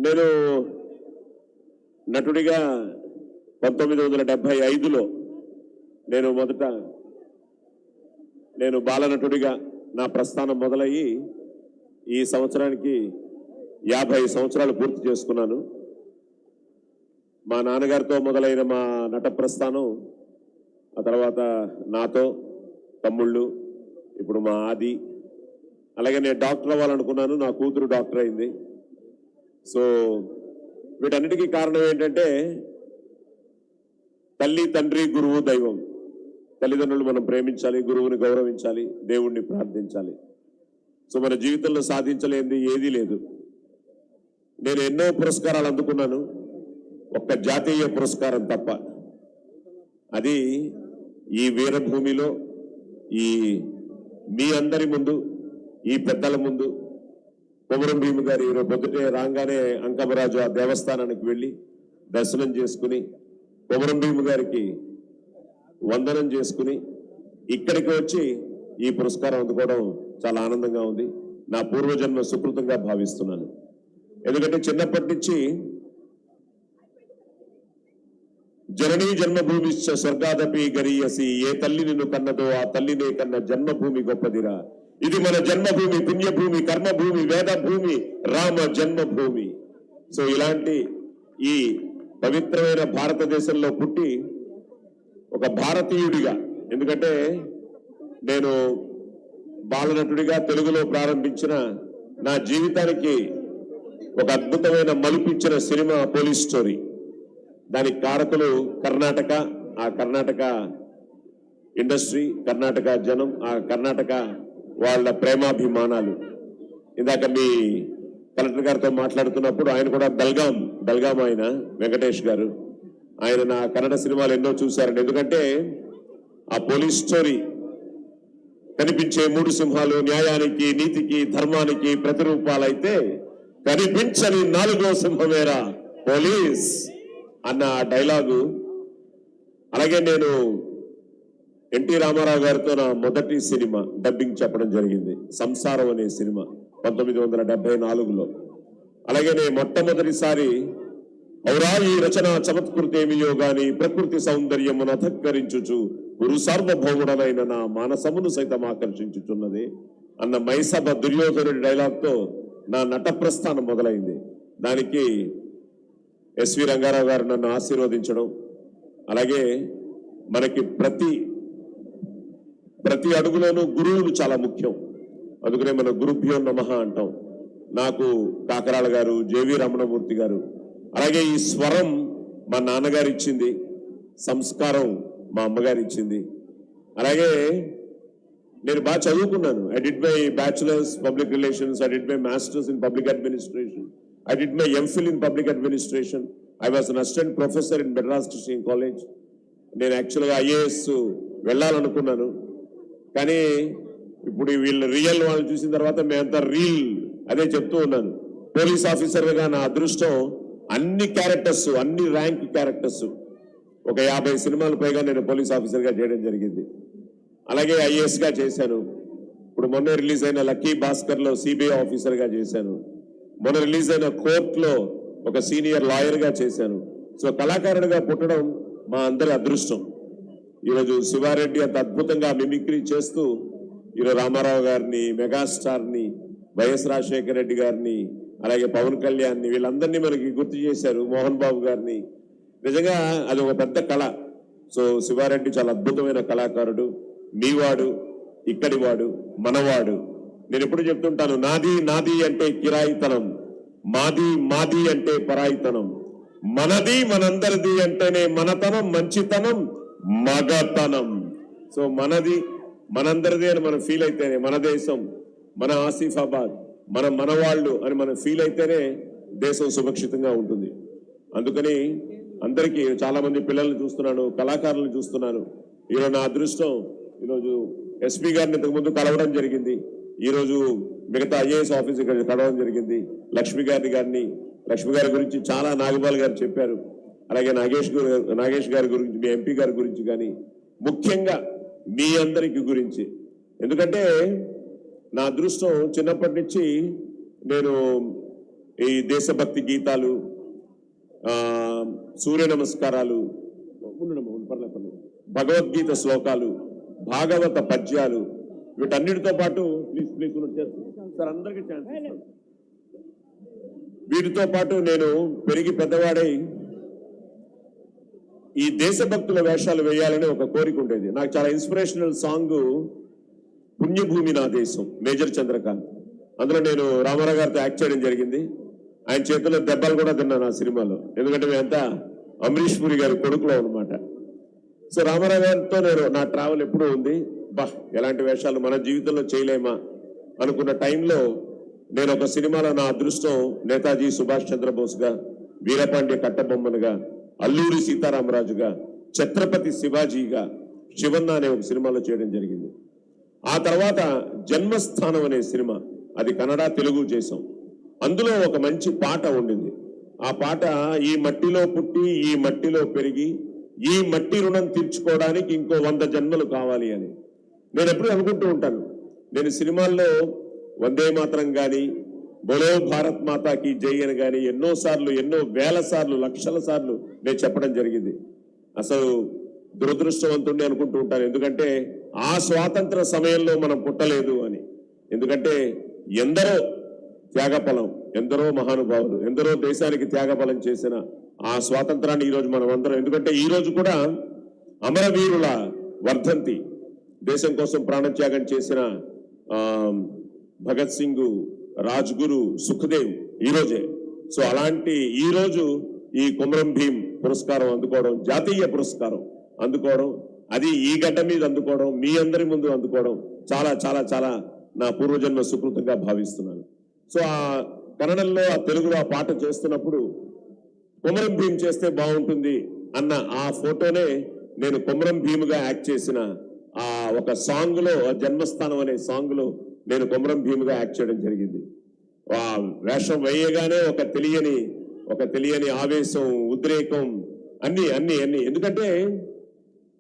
నేను నటుడిగా 1975లో నేను బాలనటుడిగా నా ప్రస్థానం మొదలయ్యి ఈ సంవత్సరానికి 50 సంవత్సరాలు పూర్తి చేసుకున్నాను. మా నాన్నగారితో మొదలైన మా నట ప్రస్థానం ఆ తర్వాత నాతో తమ్ముళ్ళు, ఇప్పుడు మా ఆది, అలాగే నేను డాక్టర్ అవ్వాలనుకున్నాను, నా కూతురు డాక్టర్ అయింది. సో వీటన్నిటికీ కారణం ఏంటంటే తల్లి, తండ్రి, గురువు, దైవం. తల్లిదండ్రులు మనం ప్రేమించాలి, గురువుని గౌరవించాలి, దేవుణ్ణి ప్రార్థించాలి. సో మన జీవితంలో సాధించలేనిది ఏదీ లేదు. నేను ఎన్నో పురస్కారాలు అందుకున్నాను, ఒక్క జాతీయ పురస్కారం తప్ప. అది ఈ వీరభూమిలో, ఈ మీ అందరి ముందు, ఈ పెద్దల ముందు, కొమరం భీము గారి ఈరోజు పొద్దుటే రాగానే అంకమరాజు ఆ దేవస్థానానికి వెళ్ళి దర్శనం చేసుకుని కొమరం భీము గారికి వందనం చేసుకుని ఇక్కడికి వచ్చి ఈ పురస్కారం అందుకోవడం చాలా ఆనందంగా ఉంది. నా పూర్వజన్మ సుకృతంగా భావిస్తున్నాను. ఎందుకంటే చిన్నప్పటి నుంచి జననీ జన్మభూమి స్వర్గాదపి గరీయసి, ఏ తల్లి నిన్ను కన్నదో ఆ తల్లినే కన్న జన్మభూమి గొప్పదిరా. ఇది మన జన్మభూమి, పుణ్యభూమి, కర్మభూమి, వేదభూమి, రామ జన్మభూమి. సో ఇలాంటి ఈ పవిత్రమైన భారతదేశంలో పుట్టి ఒక భారతీయుడిగా, ఎందుకంటే నేను బాలనటుడిగా తెలుగులో ప్రారంభించిన నా జీవితానికి ఒక అద్భుతమైన మలుపిచ్చిన సినిమా పోలీస్ స్టోరీ. దానికి కారకులు కర్ణాటక, ఆ కర్ణాటక ఇండస్ట్రీ, కర్ణాటక జనం, ఆ కర్ణాటక వాళ్ళ ప్రేమాభిమానాలు. ఇందాక మీ కలెక్టర్ గారితో మాట్లాడుతున్నప్పుడు ఆయన కూడా బెల్గాం ఆయన వెంకటేష్ గారు, ఆయన నా కన్నడ సినిమాలు ఎన్నో చూశారండి. ఎందుకంటే ఆ పోలీస్ స్టోరీ కనిపించే 3 సింహాలు న్యాయానికి, నీతికి, ధర్మానికి ప్రతిరూపాలైతే కనిపించని 4వ సింహమేరా పోలీస్ అన్న డైలాగు. అలాగే నేను ఎన్టీ రామారావు గారితో నా మొదటి సినిమా డబ్బింగ్ చెప్పడం జరిగింది, సంసారం అనే సినిమా 1974లో. అలాగే నేను మొట్టమొదటిసారి ఔరా ఈ రచన చమత్కృతేమియో గాని ప్రకృతి సౌందర్యమును అధక్కరించుచు గురు సార్వభౌముడనైన నా మానసమును సైతం ఆకర్షించుచున్నది అన్న మైసభ దుర్యోధనుడి డైలాగ్తో నా నట ప్రస్థానం మొదలైంది. దానికి ఎస్వి రంగారావు గారు నన్ను ఆశీర్వదించడం, అలాగే మనకి ప్రతి అడుగులోనూ గురువులు చాలా ముఖ్యం. అందుకనే మన గురుభ్యో నమః అంటాం. నాకు కాకరాల గారు, జేవి రమణమూర్తి గారు, అలాగే ఈ స్వరం మా నాన్నగారు ఇచ్చింది, సంస్కారం మా అమ్మగారు ఇచ్చింది. అలాగే నేను బాగా చదువుకున్నాను. I did my bachelors public relations, I did my masters in public administration, I did my MPhil in public administration. I was an assistant professor in Madras Christian College. నేను యాక్చువల్గా IAS వెళ్ళాలనుకున్నాను, కానీ ఇప్పుడు వీళ్ళు రియల్ వాళ్ళు చూసిన తర్వాత మేమంతా reel అదే చెప్తూ ఉన్నాను. పోలీస్ ఆఫీసర్గా నా అదృష్టం అన్ని క్యారెక్టర్స్, అన్ని ర్యాంక్ క్యారెక్టర్స్, ఒక 50 సినిమాలు పైగా నేను పోలీస్ ఆఫీసర్గా చేయడం జరిగింది. అలాగే IASగా చేశాను. ఇప్పుడు మొన్న రిలీజ్ అయిన లక్కీ భాస్కర్లో CBI ఆఫీసర్గా చేశాను. మొన్న రిలీజ్ అయిన కోర్టులో ఒక సీనియర్ లాయర్గా చేశాను. సో కళాకారుడిగా పుట్టడం మా అందరి అదృష్టం. ఈరోజు శివారెడ్డి అంత అద్భుతంగా మిమిక్రీ చేస్తూ ఈరోజు రామారావు గారిని, మెగాస్టార్ని, వైఎస్ రాజశేఖర రెడ్డి గారిని, అలాగే పవన్ కళ్యాణ్ని, వీళ్ళందరినీ మనకి గుర్తు చేశారు, మోహన్ బాబు గారిని. నిజంగా అది ఒక పెద్ద కళ. సో శివారెడ్డి చాలా అద్భుతమైన కళాకారుడు, మీవాడు, ఇక్కడివాడు, మనవాడు. నేను ఎప్పుడు చెప్తుంటాను, నాది నాది అంటే కిరాయితనం, మాది అంటే పరాయితనం, మనది మనందరిది అంటేనే మనతనం, మంచితనం, మగతనం. సో మనది మనందరిది అని మనం ఫీల్ అయితేనే, మన దేశం, మన ఆసిఫాబాద్, మనవాళ్ళు అని మనం ఫీల్ అయితేనే దేశం సురక్షితంగా ఉంటుంది. అందుకని అందరికీ, చాలా మంది పిల్లల్ని చూస్తున్నాను, కళాకారులను చూస్తున్నాను. ఈరోజు నా అదృష్టం, ఈరోజు ఎస్పీ గారిని ఇంతకుముందు కలవడం జరిగింది, ఈరోజు మిగతా IAS ఆఫీసర్ కలవడం జరిగింది. లక్ష్మి గారి గురించి చాలా నాగబాల్ గారు చెప్పారు. అలాగే నాగేష్ గారి గురించి, మీ MP గారి గురించి, కానీ ముఖ్యంగా మీ అందరికి గురించి. ఎందుకంటే నా అదృష్టం చిన్నప్పటి నుంచి నేను ఈ దేశభక్తి గీతాలు, సూర్య నమస్కారాలు, భగవద్గీత శ్లోకాలు, భాగవత పద్యాలు, వీటన్నిటితో పాటు సార్ అందరికీ ఛాన్స్ ఇస్తాను. వీటితో పాటు నేను పెరిగి పెద్దవాడై ఈ దేశభక్తుల వేషాలు వేయాలని ఒక కోరిక ఉండేది. నాకు చాలా ఇన్స్పిరేషనల్ సాంగ్ పుణ్యభూమి నా దేశం, మేజర్ చంద్రకాంత్. అందులో నేను రామారావు గారితో యాక్ట్ చేయడం జరిగింది. ఆయన చేతుల్లో దెబ్బలు కూడా తిన్నాను ఆ సినిమాలో, ఎందుకంటే మేమంతా అమరీష్ పురి గారి కొడుకులో అనమాట. సో రామారావు గారితో నా ట్రావెల్ ఎప్పుడూ ఉంది. ఎలాంటి వేషాలు మన జీవితంలో చేయలేమా అనుకున్న టైంలో నేను ఒక సినిమాలో నా అదృష్టం నేతాజీ సుభాష్ చంద్రబోస్గా, వీరపాండ్య కట్టబొమ్మనుగా, అల్లూరి సీతారామరాజుగా, ఛత్రపతి శివాజీగా శివన్న అనే ఒక సినిమాలో చేయడం జరిగింది. ఆ తర్వాత జన్మస్థానం అనే సినిమా, అది కన్నడ తెలుగు చేసాం. అందులో ఒక మంచి పాట ఉండింది. ఆ పాట ఈ మట్టిలో పుట్టి ఈ మట్టిలో పెరిగి ఈ మట్టి రుణం తీర్చుకోవడానికి ఇంకో 100 జన్మలు కావాలి అని నేను ఎప్పుడు అనుకుంటూ ఉంటాను. నేను సినిమాల్లో వందే మాతరం కానీ, బోలో భారత్ మాతాకి జై అని కానీ ఎన్నోసార్లు, ఎన్నో వేల సార్లు, లక్షల సార్లు నేను చెప్పడం జరిగింది. అసలు దురదృష్టవంతుడిని అనుకుంటూ ఉంటాను, ఎందుకంటే ఆ స్వాతంత్ర సమయంలో మనం పుట్టలేదు అని. ఎందుకంటే ఎందరో త్యాగఫలం, ఎందరో మహానుభావులు, ఎందరో దేశానికి త్యాగఫలం చేసిన ఆ స్వాతంత్రాన్ని ఈరోజు మనం అందరం, ఎందుకంటే ఈ రోజు కూడా అమరవీరుల వర్ధంతి, దేశం కోసం ప్రాణత్యాగం చేసిన భగత్ సింగ్, రాజ్గురు, సుఖదేవ్ ఈరోజే. సో అలాంటి ఈరోజు ఈ కొమరం భీం పురస్కారం అందుకోవడం, జాతీయ పురస్కారం అందుకోవడం, అది ఈ గడ్డ మీద అందుకోవడం, మీ అందరి ముందు అందుకోవడం చాలా చాలా చాలా నా పూర్వజన్మ సుకృతంగా భావిస్తున్నాను. సో ఆ కన్నడంలో, ఆ తెలుగులో ఆ పాట చేస్తున్నప్పుడు కొమరం భీం చేస్తే బాగుంటుంది అన్న ఆ ఫోటోనే నేను కొమరం భీముగా యాక్ట్ చేసిన ఆ ఒక సాంగ్ లో, జన్మస్థానం అనే సాంగ్ లో నేను కొమరం భీముగా యాక్ట్ చేయడం జరిగింది. ఆ వేషం వేయగానే ఒక తెలియని ఆవేశం, ఉద్రేకం, అన్ని అన్ని అన్ని ఎందుకంటే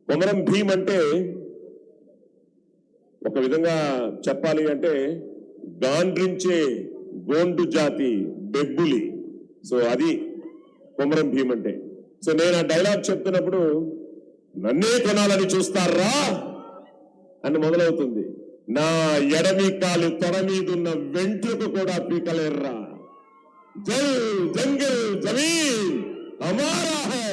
కొమరం భీం అంటే ఒక విధంగా చెప్పాలి అంటే గాండ్రించే గోండు జాతి బెబ్బులి. సో అది కొమరం భీం అంటే. సో నేను ఆ డైలాగ్ చెప్తున్నప్పుడు నన్నే కొనాలని చూస్తారా అని మొదలవుతుంది. నా ఎడమి కాలు తొడ మీదున్న వెంట్రుకు కూడా పీకలేర్రా, జల్ జంగిల్ జమీన్ హమారా హై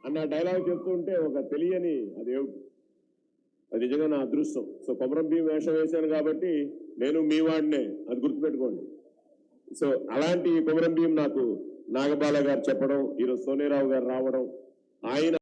అన్న డైలాగ్ చెప్తుంటే ఒక తెలియని అది నిజంగా నా అదృష్టం. సో కొమరం భీం వేషం వేశాను కాబట్టి నేను మీ వాడినే, అది గుర్తుపెట్టుకోండి. సో అలాంటి కొమరం భీం నాకు నాగబాల గారు చెప్పడం, ఈరోజు సోనేరావు గారు రావడం, ఆయన